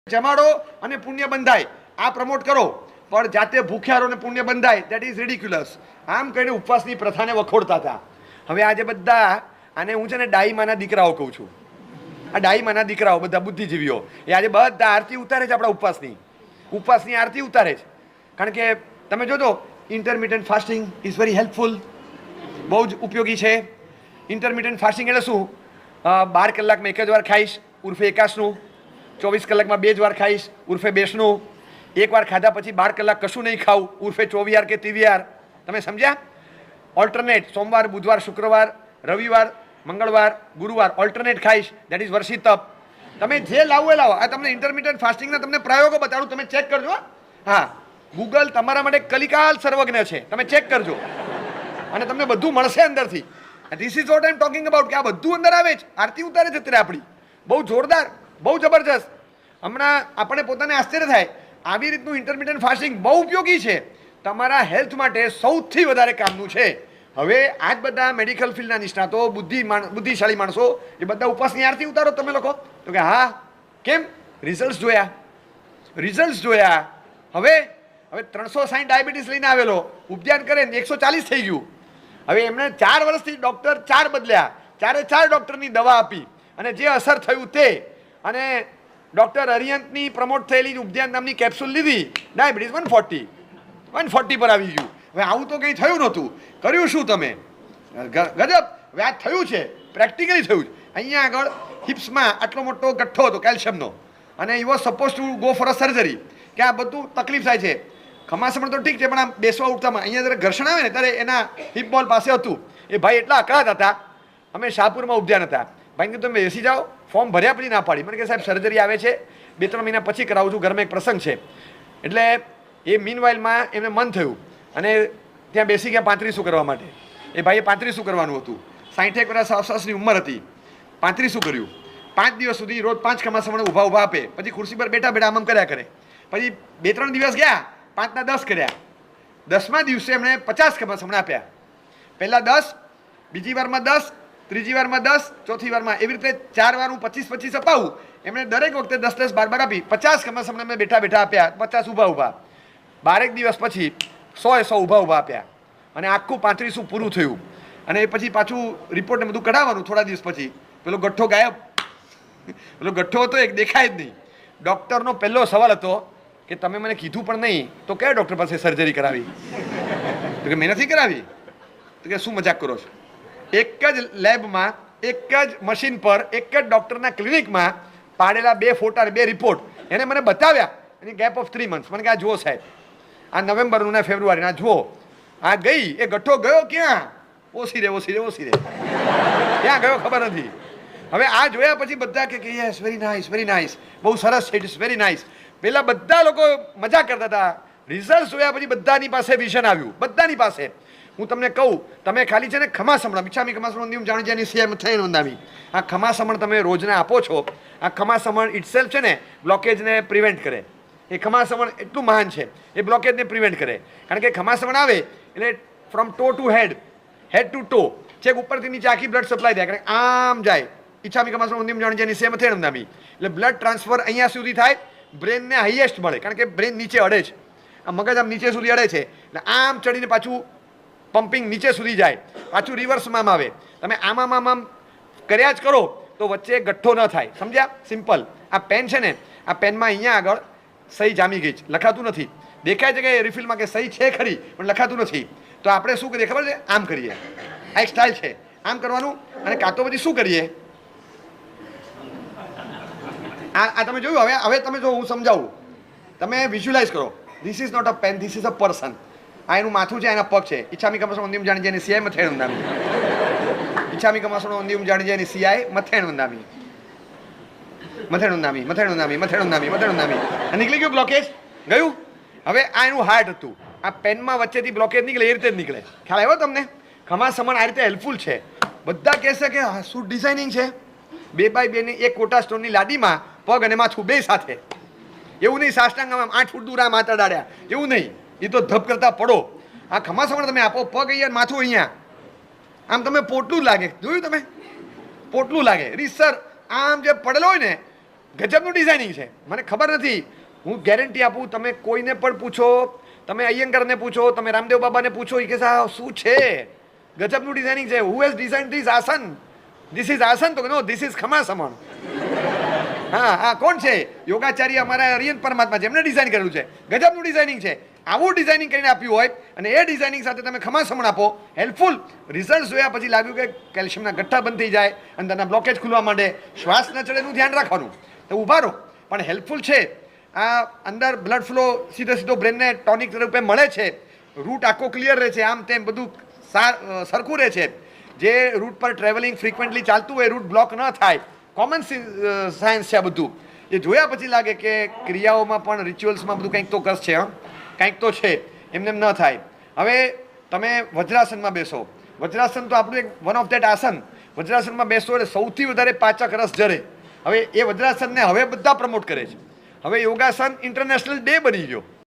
જમાડો અને પુણ્ય બંધાય આ પ્રમોટ કરો, પણ જાતે ભૂખ્યારો ને પુણ્ય બંધાય દેટ ઇઝ રિડિક્યુલસ. આમ કહીને ઉપવાસની પ્રથાને વખોડતા હતા. હવે આજે બધા આને હું છે ને ડાઈમાના દીકરાઓ કહું છું. આ ડાઈમાના દીકરાઓ બધા બુદ્ધિજીવીઓ એ આજે બધા આરતી ઉતારે છે, આપણા ઉપવાસની આરતી ઉતારે છે. કારણ કે તમે જોજો intermittent fasting is very helpful, બહુ જ ઉપયોગી છે. ઇન્ટરમિટન્ટ ફાસ્ટિંગ એટલે શું? 12 કલાકમાં 1 જ વાર ખાઈશ ઉર્ફે એકાશનું, 24 કલાકમાં 2 જ વાર ખાઈશ ઉર્ફે બેસનું, 1 વાર ખાધા પછી 12 કલાક કશું નહીં ખાવું ઉર્ફે 24 કે 23. તમે સમજ્યા? ઓલ્ટરનેટ સોમવાર, બુધવાર, શુક્રવાર, રવિવાર, મંગળવાર, ગુરુવાર ઓલ્ટરનેટ ખાઈશ દેટ ઇઝ વર્ષી તપ. તમે જે લાવો એ લાવો. આ તમને ઇન્ટરમિટન્ટ ફાસ્ટિંગના તમને પ્રયોગો બતાડું, તમે ચેક કરજો. હા, ગૂગલ તમારા માટે કલિકાલ સર્વજ્ઞ છે, તમે ચેક કરજો અને તમને બધું મળશે અંદરથી. This is what I am talking about કે આ બધું અંદર આવે છે. આરતી ઉતારે છે અત્યારે આપણી, બહુ જોરદાર, બહુ જબરજસ્ત. હમણાં આપણે પોતાને આશ્ચર્ય થાય, આવી રીતનું ઇન્ટરમિટન્ટ ફાસ્ટિંગ બહુ ઉપયોગી છે, તમારા હેલ્થ માટે સૌથી વધારે કામનું છે. હવે આ જ બધા મેડિકલ ફિલ્ડના નિષ્ણાતો, બુદ્ધિશાળી માણસો એ બધા ઉપવાસની આરતી ઉતારો તમે લોકો, તો કે હા કેમ? રિઝલ્ટ જોયા. હવે 360 ડાયાબિટીસ લઈને આવેલો, ઉપજાન કરે 140 થઈ ગયું. હવે એમણે 4 વર્ષથી ડૉક્ટર 4 બદલ્યા, 4 ડૉક્ટરની દવા આપી અને જે અસર થયું તે, અને ડૉક્ટર અરિયંતની પ્રમોટ થયેલી ઉપધ્યાન નામની કેપ્સ્યુલ લીધી, ડાયાબિટીસ 140 પર આવી ગયું. હવે આવું તો કંઈ થયું નહોતું, કર્યું શું તમે? ગજબ. હવે આ થયું છે, પ્રેક્ટિકલી થયું છે. અહીંયા આગળ હિપ્સમાં આટલો મોટો ગઠ્ઠો હતો કેલ્શિયમનો, અને he was supposed to go for a surgery, કે આ બધું તકલીફ થાય છે. ખમાસમણ તો ઠીક છે, પણ આમ બેસવા ઉઠતામાં અહીંયા જ્યારે ઘર્ષણ આવે ને ત્યારે એના હિપ બોલ પાસે હતું. એ ભાઈ એટલા અકળાત હતા. અમે શાહપુરમાં ઉપધ્યાન હતા. ભાઈને કીધું તમે બેસી જાઓ. ફોર્મ ભર્યા પછી ના પાડી. મને કે સાહેબ સર્જરી આવે છે, 2-3 મહિના પછી કરાવું છું, ઘરમાં એક પ્રસંગ છે. એટલે એ મીનવાઇલમાં એમને મન થયું અને ત્યાં બેસી ગયા 35 કરવા માટે. એ ભાઈએ 35 કરવાનું હતું. 60 વર્ષ આસપાસની ઉંમર હતી. 35 કર્યું. 5 દિવસ સુધી રોજ 5 ખમાસમણ ઊભા આપે. પછી ખુરશી પર બેઠા આમ કર્યા કરે. પછી 2-3 દિવસ ગયા, 5 ના 10 કર્યા. 10મા દિવસે એમણે 50 ખમાસમણ આપ્યા. પહેલા 10, બીજી વારમાં 10, ત્રીજી વારમાં 10, ચોથી વારમાં, એવી રીતે 4 વાર હું 25 અપાવું. એમણે દરેક વખતે 10 12 આપી 50 ખમાસમણ એમણે બેઠા આપ્યા. 50 ઊભા. 12 દિવસ પછી 100 ઊભા આપ્યા અને આખું 35 પૂરું થયું. અને પછી પાછું રિપોર્ટને બધું કઢાવવાનું. થોડા દિવસ પછી પેલો ગઠ્ઠો ગાયબ. પેલો ગઠ્ઠો હતો એક દેખાય જ નહીં. ડૉક્ટરનો પહેલો સવાલ હતો કે તમે મને કીધું પણ નહીં તો કયા ડૉક્ટર પાસે સર્જરી કરાવી? તો કે મેં નથી કરાવી. તો કે શું મજાક કરો છો? એક જ લેબમાં, એક જ મશીન પર, એક જ ડૉક્ટરના ક્લિનિકમાં પાડેલા 2 ફોટા અને 2 રિપોર્ટ એને મને બતાવ્યા. એની ગેપ ઓફ 3 months. મને કે આ જુઓ સાહેબ, આ નવેમ્બરનું ને ફેબ્રુઆરી, આ જુઓ આ ગઈ, એ ગઠ્ઠો ગયો ક્યાં? ઓછી રે. ક્યાં ગયો ખબર નથી. હવે આ જોયા પછી બધા કે યસ, વેરી નાઇસ, બહુ સરસ છે, ઇટ ઇઝ વેરી નાઇસ. પહેલાં બધા લોકો મજા કરતા હતા. રિઝલ્ટ જોયા પછી બધાની પાસે વિઝન આવ્યું, બધાની પાસે. હું તમને કહું, તમે ખાલી છે ને ખમાસમણ, મિચ્છામી ખમાસમણ નિયમ જાણી જાની સિયામ થઈ નોંધાવી, આ ખમાસમણ તમે રોજના આપો છો. આ ખમાસમણ ઇટસેલ્ફ છે ને બ્લોકેજને પ્રિવેન્ટ કરે. એ ખમાસમણ એટલું મહાન છે, એ બ્લોકેજને પ્રિવેન્ટ કરે. કારણ કે ખમાસમણ આવે એટલે from toe to head to toe, check ઉપરથી નીચે આખી બ્લડ સપ્લાય થાય. કારણ કે આમ જાય. ઈચ્છામી ખમાસમણ નિયમ જાણી જાની સિયામ થઈ નોંધાવી એટલે બ્લડ ટ્રાન્સફર અહીંયા સુધી થાય, બ્રેનને હાઈએસ્ટ મળે. કારણ કે બ્રેન નીચે અડે છે, આ મગજ આમ નીચે સુધી અડે છે, એટલે આમ ચડીને પાછું પમ્પિંગ નીચે સુધી જાય, પાછું રિવર્સમાં આવે. તમે આમ કર્યા જ કરો તો વચ્ચે ગઠ્ઠો ન થાય. સમજ્યા? સિમ્પલ. આ પેન છે ને, આ પેનમાં અહીંયા આગળ સહી જામી ગઈ છે, લખાતું નથી. દેખાય છે કે રિફિલમાં કે સહી છે ખરી, પણ લખાતું નથી. તો આપણે શું કરીએ ખબર છે? આમ કરીએ. આ એક સ્ટાઇલ છે, આમ કરવાનું. અને કાં તો પછી શું કરીએ, આ તમે જોયું. હવે તમે જો હું સમજાવું, તમે વિઝ્યુલાઇઝ કરો. This is not a pen, this is a person. આ એનું માથું છે, એના પગ છે. ઈચ્છામી કમાસણો અંદિમ જાણી જાય સિયાય મથેણ વંદામી. ઈચ્છામી કમાસણો અંદિમ જાણી જાય સિયાય મથેણ વંદામી. નીકળી ગયું બ્લોકેજ? ગયું. હવે આ એનું હાર્ટ હતું. આ પેનમાં વચ્ચેથી બ્લોકેજ નીકળે એ રીતે જ નીકળે. ખ્યાલ આવ્યો તમને? ખમાસમણ આ રીતે હેલ્પફુલ છે. બધા કહેશે કે શું ડિઝાઇનિંગ છે. 2x2 ની એક કોટા સ્ટોનની લાદીમાં પગ અને માથું બે સાથે. એવું નહીં સાષ્ટાંગમાં 8 ફૂટ દૂર આ માથા ડાળ્યા, એવું નહીં. એ તો ધપ કરતા પડો. આ ખમાસમણ તમે આપો, પગ અહીંયા, માથું અહીંયા, આમ તમે પોટલું લાગે. જોયું તમે? પોટલું લાગે. રીસર આમ જે પડેલો હોય ને ગજબનું ડિઝાઇનિંગ છે. મને ખબર નથી, હું ગેરંટી આપું, તમે કોઈને પણ પૂછો, તમે અય્યંગારને પૂછો, તમે રામદેવ બાબાને પૂછો, એ કે આ શું છે, ગજબનું ડિઝાઇનિંગ છે. હુ હેઝ ડિઝાઇન ધીસ આસન? ધીસ ઇઝ આસન? તો નો, ધીસ ઇઝ ખમાસમણ. હા હા, કોણ છે? યોગાચાર્ય અમારા અરિયંત પરમાત્મા છે, એમને ડિઝાઇન કરેલું છે. ગજબનું ડિઝાઇનિંગ છે. આવું ડિઝાઇનિંગ કરીને આપ્યું હોય અને એ ડિઝાઇનિંગ સાથે તમે ખમાસમણ આપો, હેલ્પફુલ. રિઝલ્ટ જોયા પછી લાગ્યું કે કેલ્શિયમના ગઠ્ઠા બંધ થઈ જાય, અંદરના બ્લોકેજ ખુલવા માંડે, શ્વાસ ન ચડે એનું ધ્યાન રાખવાનું, તો ઊભા રહો. પણ હેલ્પફુલ છે. આ અંદર બ્લડ ફ્લો સીધો બ્રેનને ટોનિક રૂપે મળે છે, રૂટ આખો ક્લિયર રહે છે, આમ તેમ બધું સરખું રહે છે. જે રૂટ પર ટ્રાવેલિંગ ફ્રિકવન્ટલી ચાલતું હોય, રૂટ બ્લોક ન થાય, કોમન સાયન્સ છે આ બધું. એ જોયા પછી લાગે કે ક્રિયાઓમાં પણ રિચ્યુઅલ્સમાં બધું કંઈક તો કસ છે, કંઈક તો છે, એમને એમ ન થાય. હવે તમે વજ્રાસનમાં બેસો. વજ્રાસન તો આપણું એક વન ઓફ ધેટ આસન. વજ્રાસનમાં બેસો એટલે સૌથી વધારે પાચક રસ જરે. હવે એ વજ્રાસનને હવે બધા પ્રમોટ કરે છે. હવે યોગાસન ઇન્ટરનેશનલ ડે બની ગયો.